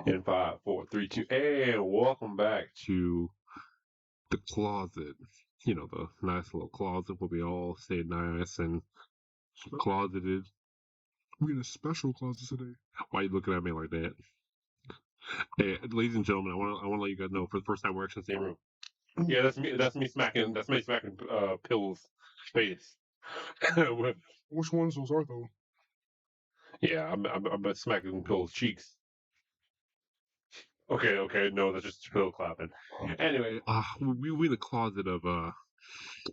In 5, 4, 3, 2, and welcome back to the closet. You know, the nice little closet where we all stay nice and closeted. We in a special closet today. Why are you looking at me like that? Hey, ladies and gentlemen, I want to let you guys know for the first time we're actually in the same room. Yeah, that's me. That's me smacking. That's me smacking Pill's face. Which ones those are though? Yeah, I'm smacking Pill's cheeks. Okay, no, that's just Pill clapping. Anyway, we in the closet of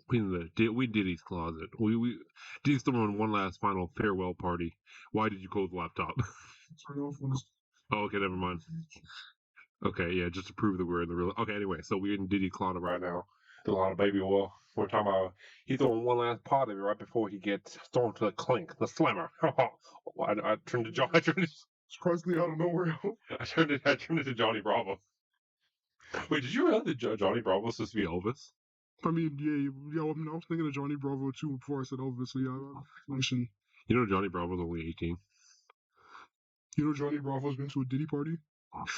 we Diddy's closet. We Diddy's throwing one last final farewell party. Why did you close the laptop? Oh, okay, never mind. Okay, yeah, just to prove that we're in the real. Okay, anyway, so we're in Diddy closet right now. A lot of baby oil. We're talking about he's throwing one last party right before he gets thrown to the clink, the slammer. I turned to John. Surprisingly out of nowhere. I turned it to Johnny Bravo. Wait, did you realize that Johnny Bravo was supposed to be Elvis? I mean, yeah. I was thinking of Johnny Bravo too before I said Elvis. So yeah, You know Johnny Bravo's only 18. You know Johnny Bravo's been to a Diddy party.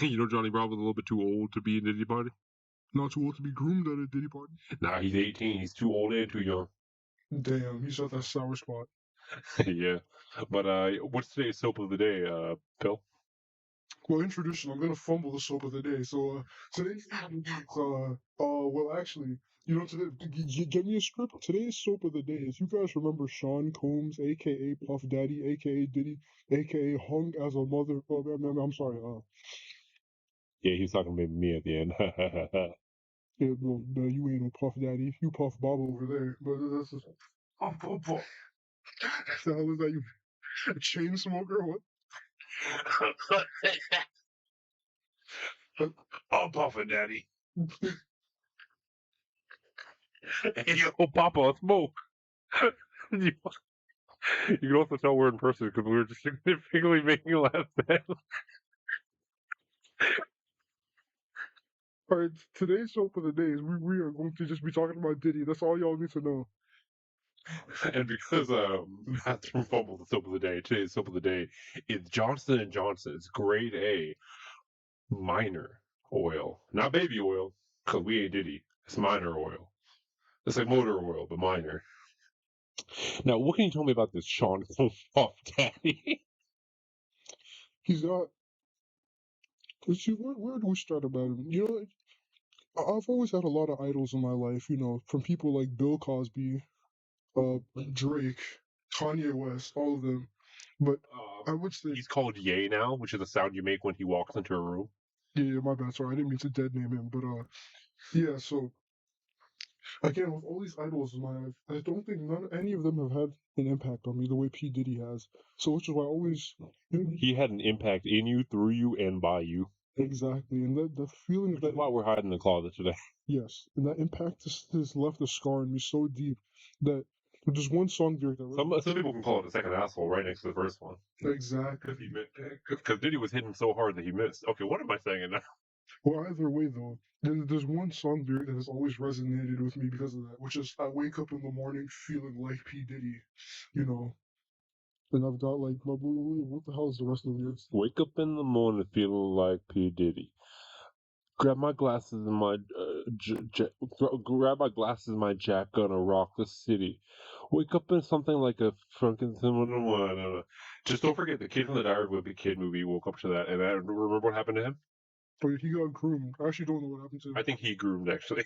You know Johnny Bravo's a little bit too old to be in a Diddy party. Not too old to be groomed at a Diddy party. Nah, he's 18. He's too old and too young. Damn, he's at that sour spot. Yeah, but what's today's soap of the day, Pill? Well, in tradition, I'm gonna fumble the soap of the day. So today's well, actually, you know, today, get me a script. Today's soap of the day is, you guys remember Sean Combs, aka Puff Daddy, aka Diddy, aka hung as a mother. Oh, I'm sorry. Yeah, he was talking about me at the end. Yeah, well, no, you ain't no Puff Daddy. You Puff Bob over there. But that's just. Oh, Puff. The hell is that? You a chain smoker? What? I'm Puffa Daddy. Hey, yo, Papa, smoke. You can also tell we're in person because we were just significantly making a laugh then. All right, today's soap of the day is we are going to just be talking about Diddy. That's all y'all need to know. And because Bathroom Fumble, the soap of the day, today's soap of the day is Johnson & Johnson's grade A minor oil. Not baby oil, because we ain't Diddy. It's minor oil. It's like motor oil, but minor. Now, what can you tell me about this Sean Puff Daddy? He's got. Let's see, where do we start about him? You know, I've always had a lot of idols in my life, you know, from people like Bill Cosby, Drake, Kanye West, all of them. But I would say he's called Ye now, which is the sound you make when he walks into a room. Yeah, my bad. Sorry, I didn't mean to dead name him, but yeah. So again, with all these idols in my life, I don't think any of them have had an impact on me the way P Diddy has. So which is why I always he had an impact in you, through you, and by you. Exactly, and the feeling that's why we're hiding in the closet today. Yes, and that impact has left a scar in me so deep that there's one song lyric that some people can call it a second asshole right next to the first one. Exactly. Because Diddy was hitting so hard that he missed. Okay, what am I saying now? Well, either way though, there's one song lyric that has always resonated with me because of that, which is, I wake up in the morning feeling like P Diddy, you know. And I've got like, what the hell is the rest of the lyrics? Wake up in the morning feeling like P Diddy. Grab my glasses and my grab my glasses and my jack, gonna rock the city. Wake up in something like a Frankenstein one. Just don't forget the Kid from the Diary of a Wimpy Kid movie. Woke up to that, and I remember what happened to him. Oh, he got groomed. I actually don't know what happened to him. I think he groomed actually.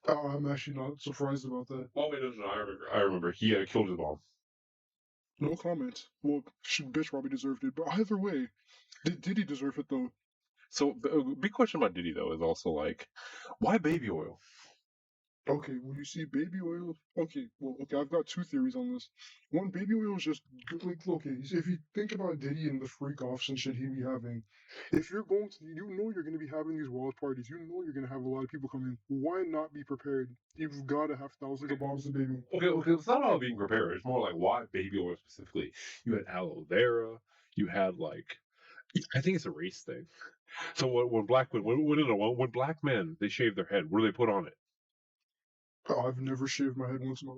Oh, I'm actually not surprised about that. Oh wait, no, I remember. He killed his mom. No comment. Well, bitch probably deserved it, but either way, did he deserve it though? So the big question about Diddy though is also like, why baby oil? Okay, well, you see, baby oil. Okay, I've got two theories on this. One, baby oil is just like, okay, if you think about Diddy and the freak offs and shit he be having, if you're going to, you know, you're going to be having these wild parties, you know, you're going to have a lot of people come in. Why not be prepared? You've got to have thousands of bottles of baby oil. Okay, it's not all being prepared. It's more like why baby oil specifically. You had aloe vera. You had like, I think it's a race thing. So when black men they shave their head, what do they put on it? Oh, I've never shaved my head once in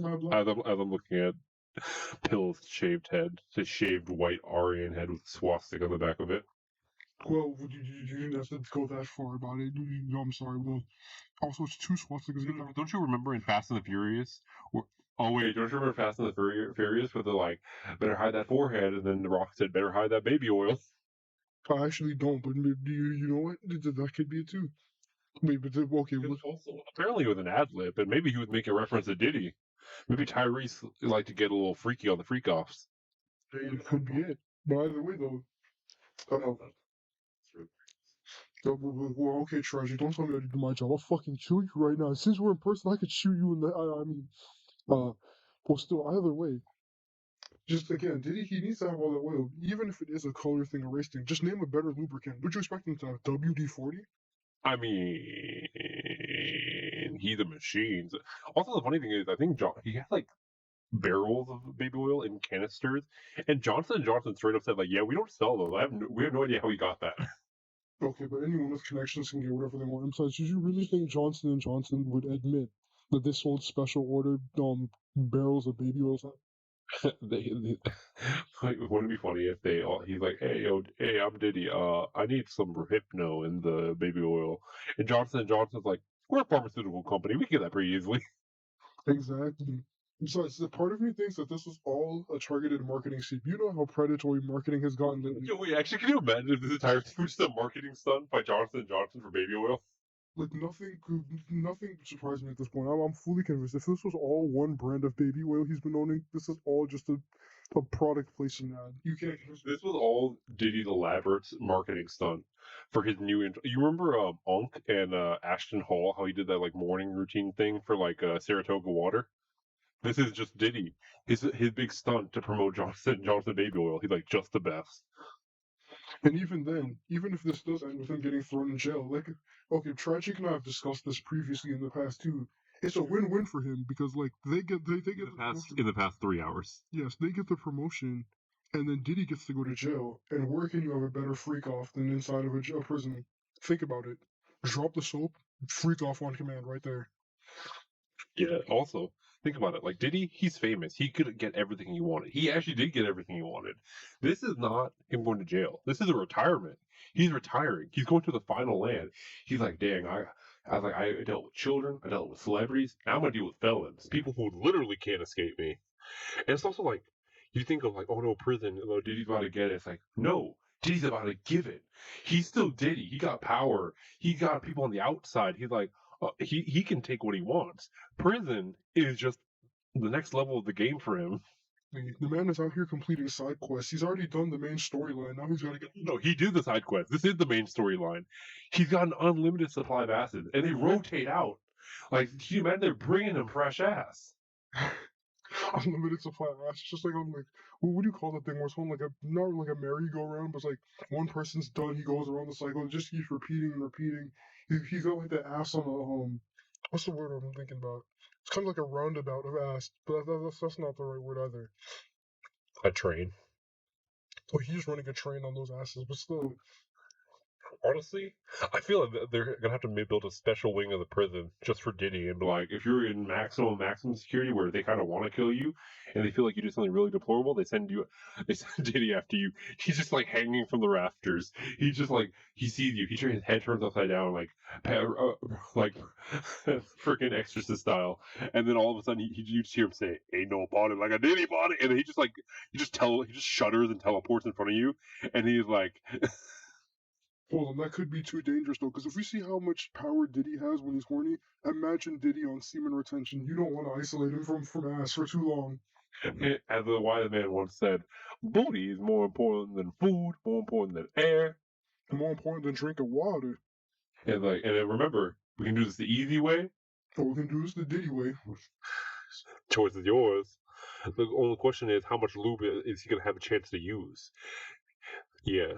my life. As I'm looking at Pill's shaved head, his shaved white Aryan head with a swastika on the back of it. Well, you didn't have to go that far about it. I'm sorry. Well, also, it's two swastikas. Don't you remember in Fast and the Furious? Oh wait, don't you remember Fast and the Furious with the like, better hide that forehead, and then The Rock said, better hide that baby oil. I actually don't, but you know what? That could be it too. Wait, but okay, Also, apparently with an ad lib, and maybe he was making reference to Diddy. Maybe Tyrese liked to get a little freaky on the freak offs. it could be it. But either way, though, uh, well, okay, Treasure, don't tell me I did my job. I'll fucking shoot you right now. Since we're in person, I could shoot you in the. I mean, well, still, either way, just again, he needs to have all that oil, even if it is a color thing, a race thing. Just name a better lubricant. Would you expect him to have WD-40? I mean, he's a machine. Also, the funny thing is, I think he has like barrels of baby oil in canisters, and Johnson and Johnson straight up said like, "Yeah, we don't sell those. We have no idea how he got that." Okay, but anyone with connections can get whatever they want. Besides, did you really think Johnson and Johnson would admit that they sold special ordered barrels of baby oil? Like, wouldn't it be funny if he's like, "Hey, yo, hey, I'm Diddy. I need some hypno in the baby oil," and Johnson and Johnson's like, "We're a pharmaceutical company. We can get that pretty easily." Exactly. Besides, the part of me thinks that this was all a targeted marketing scheme. You know how predatory marketing has gotten lately. Yo, wait, actually, can you imagine if this entire thing was just a marketing stunt by Johnson and Johnson for baby oil? Like nothing surprised me at this point. I'm fully convinced. If this was all one brand of baby oil he's been owning, this is all just a product placement ad. You can't. This was all Diddy's elaborate marketing stunt for his new intro. You remember Unk and Ashton Hall, how he did that like morning routine thing for like Saratoga water? This is just Diddy. His big stunt to promote Johnson baby oil. He's like just the best. And even then, even if this does end with him getting thrown in jail, like, okay, Tragic and I have discussed this previously in the past too. It's a win-win for him because like they get the promotion. In the past 3 hours. Yes, they get the promotion, and then Diddy gets to go to jail. And where can you have a better freak off than inside of a prison? Think about it. Drop the soap, freak off on command right there. Yeah. Also, think about it. Like Diddy, he's famous. He could get everything he wanted. He actually did get everything he wanted. This is not him going to jail. This is a retirement. He's retiring. He's going to the final land. He's like, dang, I was like, I dealt with children. I dealt with celebrities. Now I'm gonna deal with felons, people who literally can't escape me. And it's also like, you think of like, oh no, prison. Oh, Diddy's about to get it. It's like, no, Diddy's about to give it. He's still Diddy. He got power. He got people on the outside. He's like, he can take what he wants. Prison is just the next level of the game for him. The man is out here completing side quests. He's already done the main storyline. Now he's got to get. No, he did the side quest. This is the main storyline. He's got an unlimited supply of acid, and they rotate out. Like, can you imagine they're bringing him fresh ass? Unlimited supply of ass. It's just like on like what do you call that thing where it's on like a not like a merry-go-round, but it's like one person's done, he goes around the cycle, and just keeps repeating and repeating. He's got like the ass on a what's the word I'm thinking about? It's kind of like a roundabout of ass, but that's not the right word either. A train. Well, he's running a train on those asses, but still. Honestly, I feel like they're gonna have to build a special wing of the prison just for Diddy, and be like, if you're in maximum security where they kind of want to kill you, and they feel like you did something really deplorable, they send Diddy after you. He's just like hanging from the rafters. He's just like he sees you. His head turns upside down, like freaking Exorcist style, and then all of a sudden you just hear him say, "Ain't no body like a Diddy body," and then he just shudders and teleports in front of you, and he's like. Hold on, that could be too dangerous though, because if we see how much power Diddy has when he's horny, imagine Diddy on semen retention. You don't want to isolate him from ass for too long. As the wise man once said, booty is more important than food, more important than air. More important than drinking water. And then remember, we can do this the easy way. Or we can do this the Diddy way. Choice is yours. The only question is, how much lube is he gonna have a chance to use? Yeah.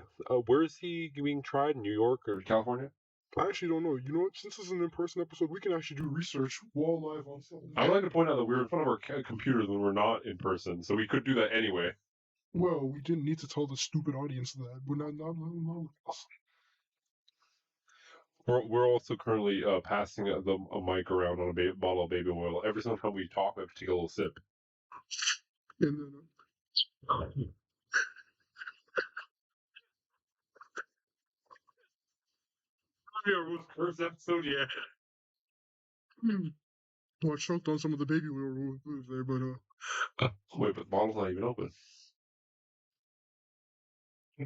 Where is he being tried? New York or California? I actually don't know. You know what? Since this is an in-person episode, we can actually do research while live on set. I would like to point out that we're in front of our computers when we're not in person, so we could do that anyway. Well, we didn't need to tell the stupid audience that. We're not. We're also currently passing a mic around on a bottle of baby oil. Every single time we talk, we have to take a little sip. And then, Our most cursed episode yet. Well, I choked on some of the baby oil there, but Wait, but the bottle's not even open.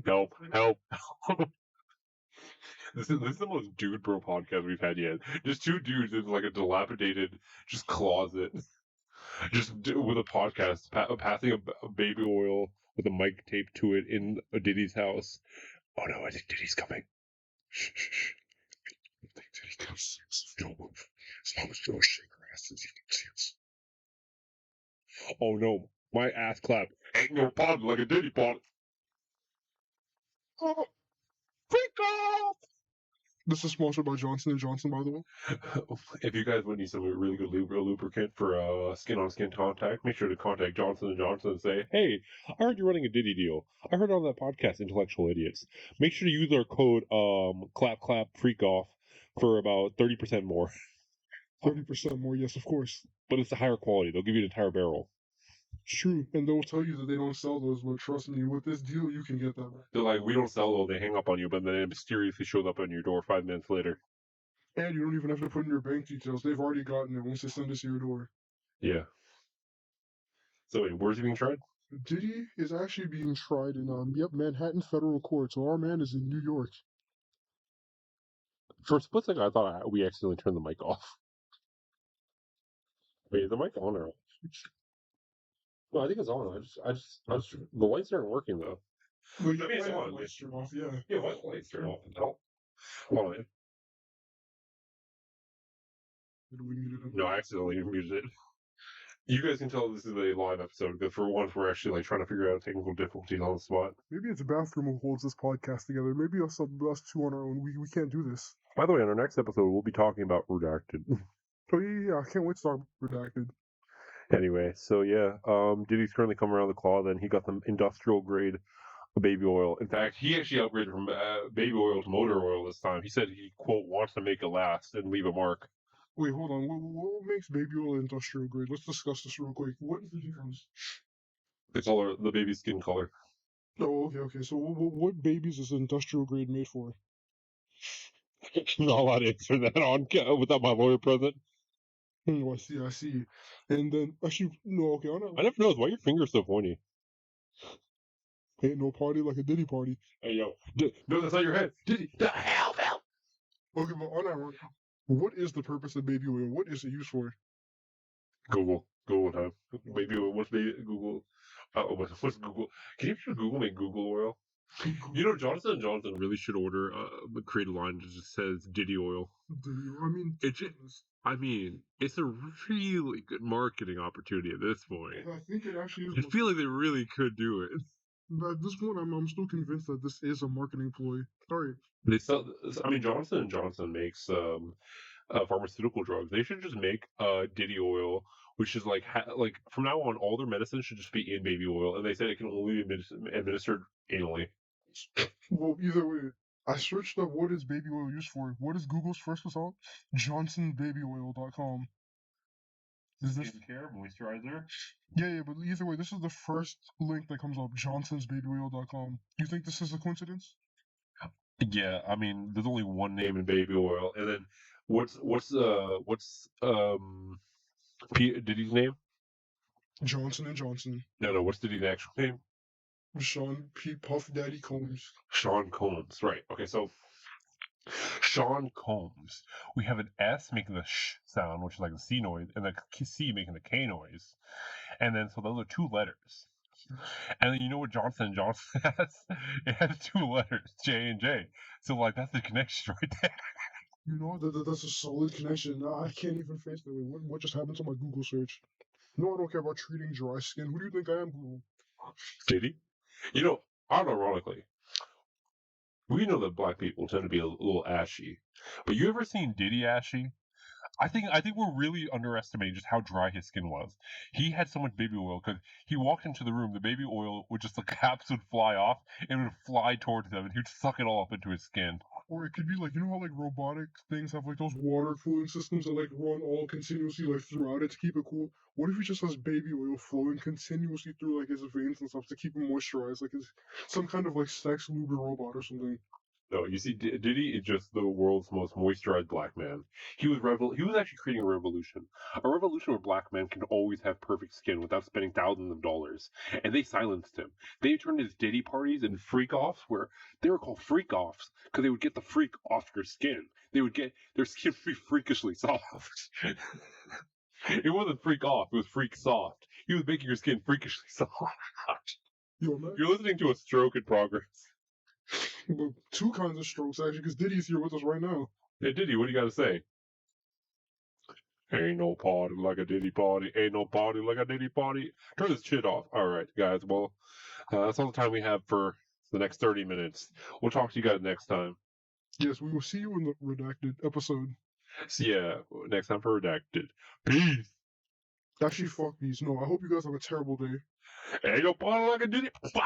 Help! Help! This is the most dude bro podcast we've had yet. Just two dudes in like a dilapidated just closet, with a podcast passing a baby oil with a mic taped to it in a Diddy's house. Oh no, I think Diddy's coming. Shh, shh, shh. I think Diddy comes. Don't move. As long as you don't shake your asses, you can see us. Oh no, my ass clap ain't no pod like a Diddy pod. Oh, freak off! this is sponsored by Johnson & Johnson, by the way. If you guys would need some really good lubricant for skin-on-skin contact, make sure to contact Johnson & Johnson and say, hey, I heard you're running a Diddy deal. I heard on that podcast, Intellectual Idiots. Make sure to use our code CLAP for about 30% more. 30% more, yes, of course. But it's a higher quality. They'll give you an entire barrel. It's true, and they'll tell you that they don't sell those, but trust me, with this deal, you can get that. They're like, we don't sell those. They hang up on you, but then it mysteriously shows up on your door 5 minutes later. And you don't even have to put in your bank details. They've already gotten it once they send it to your door. Yeah. So wait, where's he being tried? Diddy is actually being tried in Manhattan federal court. So our man is in New York. For a split second, I thought we accidentally turned the mic off. Wait, is the mic on or off? No, I think it's on. I just, the lights aren't working though. Well, I mean, it's on. Lights turn off, yeah. Yeah, why the lights turn off? Hold on. Did we mute it? No, I accidentally muted it. You guys can tell this is a live episode because for once we're actually like trying to figure out technical difficulties on the spot. Maybe it's a bathroom who holds this podcast together. Maybe us two on our own. We can't do this. By the way, on our next episode, we'll be talking about Redacted. Oh yeah, I can't wait to talk Redacted. Anyway, so yeah, Diddy's currently coming around the claw. Then he got some industrial grade baby oil. In fact, he actually upgraded from baby oil to motor oil this time. He said he quote wants to make it last and leave a mark. Wait, hold on. What makes baby oil industrial grade? Let's discuss this real quick. What is the difference? The color, the baby's skin color. Oh, okay. So what babies is industrial grade made for? I'm not allowed to answer that on without my lawyer present. Oh, I see. And then actually, no, okay. I never noticed why your finger's so pointy. Ain't no party like a Diddy party. Hey yo, no, that's not your head. Diddy, the hell, hell. Okay, but on that one, what is the purpose of baby oil? What is it used for? Google time. Baby oil. What's baby Google? What's Google? Can you just Google make Google oil? You know, Johnson & Johnson really should order create a line that just says Diddy oil. I mean, it's a really good marketing opportunity at this point. I think it actually is. I feel like they really could do it. But at this point, I'm still convinced that this is a marketing ploy. Sorry. They sell. I mean, Johnson & Johnson makes pharmaceutical drugs. They should just make Diddy oil, which is like from now on, all their medicine should just be in baby oil, and they said it can only be administered anally. Well, either way, I searched up what is baby oil used for. What is Google's first result? JohnsonBabyOil.com. Is this Skincare, moisturizer? Yeah, but either way, this is the first link that comes up. Johnson'sBabyOil.com. Do you think this is a coincidence? Yeah, I mean, there's only one name in baby oil, and then what's Diddy's name? Johnson & Johnson. No, what's Diddy's actual name? Sean P. Puff Daddy Combs. Sean Combs, right? Okay, so Sean Combs. We have an S making the sh sound, which is like the C noise, and the C making the K noise, and then so those are two letters. And then you know what Johnson & Johnson has? It has two letters, J and J. So like that's the connection right there. You know that's a solid connection. I can't even face that. What just happened to my Google search? No, I don't care about treating dry skin. Who do you think I am, Google? Diddy? You know, unironically, we know that black people tend to be a little ashy, but you ever seen Diddy ashy? I think we're really underestimating just how dry his skin was. He had so much baby oil because he walked into the room, the baby oil would just the caps would fly off, and it would fly towards him, and he'd suck it all up into his skin. Or it could be like, you know how like robotic things have like those water cooling systems that like run all continuously like throughout it to keep it cool? What if he just has baby oil flowing continuously through like his veins and stuff to keep him moisturized, like his some kind of like sex lube robot or something? No, you see, Diddy is just the world's most moisturized black man. He was He was actually creating a revolution where black men can always have perfect skin without spending thousands of dollars. And they silenced him. They turned his Diddy parties and freak offs, where they were called freak offs because they would get the freak off your skin. They would get their skin be freakishly soft. It wasn't freak off; it was freak soft. He was making your skin freakishly soft. Yo, man. You're listening to a stroke in progress. But two kinds of strokes, actually, because Diddy's here with us right now. Hey, Diddy, what do you got to say? Ain't no party like a Diddy party. Ain't no party like a Diddy party. Turn this shit off. All right, guys. Well, that's all the time we have for the next 30 minutes. We'll talk to you guys next time. Yes, we will see you in the redacted episode. So, yeah, next time for Redacted. Peace. Actually, fuck these. No, I hope you guys have a terrible day. Ain't no party like a Diddy. Bye.